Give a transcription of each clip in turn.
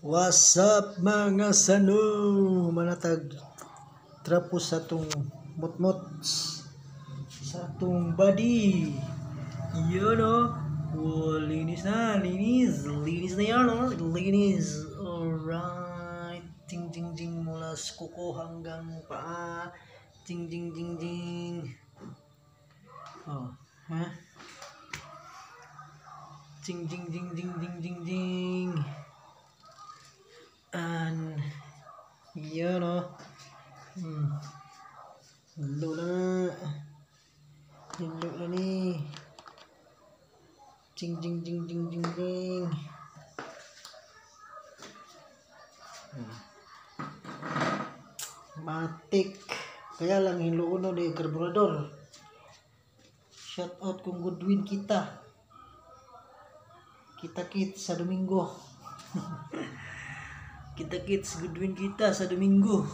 What's up mga sano? Manatag trapos sa tong mutmut sa tong body. Yun o. Oh, linis na. Linis. Linis na yan o. Linis. Alright. Ting ting ting mula sa kuko hanggang paa. Ting ting ting ting. Oh. Ha? Ting ting ting ting ting ting ting. And yun o. Halo na. Halo na ni. Jing jing jing jing jing jing. Matik. Kaya lang hilo na di karburador. Shout out kung Goodwin kita. Kita-kits sa Domingo. Kita-kits Goodwin kita sa Domingo.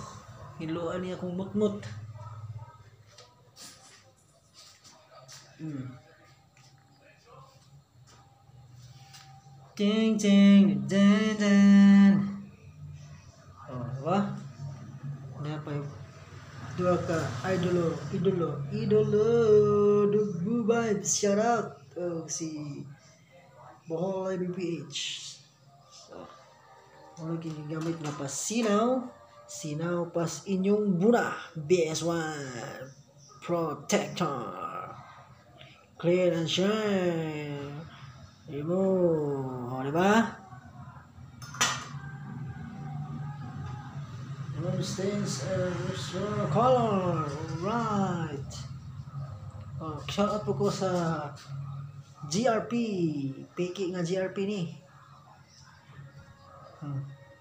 Hiloan niya akong mutmut. Ting ting dan dan. Oh, diba? Napa dua ka idolo Dugbu vibes, shout out si Bohol BPH. So, wala ginagamit na pa sinaw pas inyong buna. BS1 Protector, clear and shine. Imo, o diba? Stains color, right. Oh, shout out po ko sa GRP, piki nga GRP ni.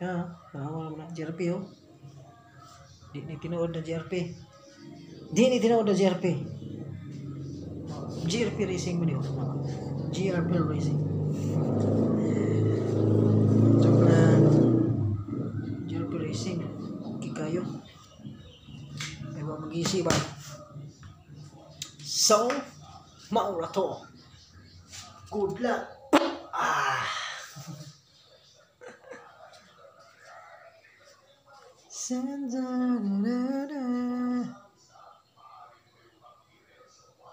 Ya, wala mo na GRP oh. Di ni tinuod na GRP. GRP Racing mo niyo. GRP Racing. GRP Racing. Okay kayo. May mga mag-isi ba? So, maura to. Good luck. Ah.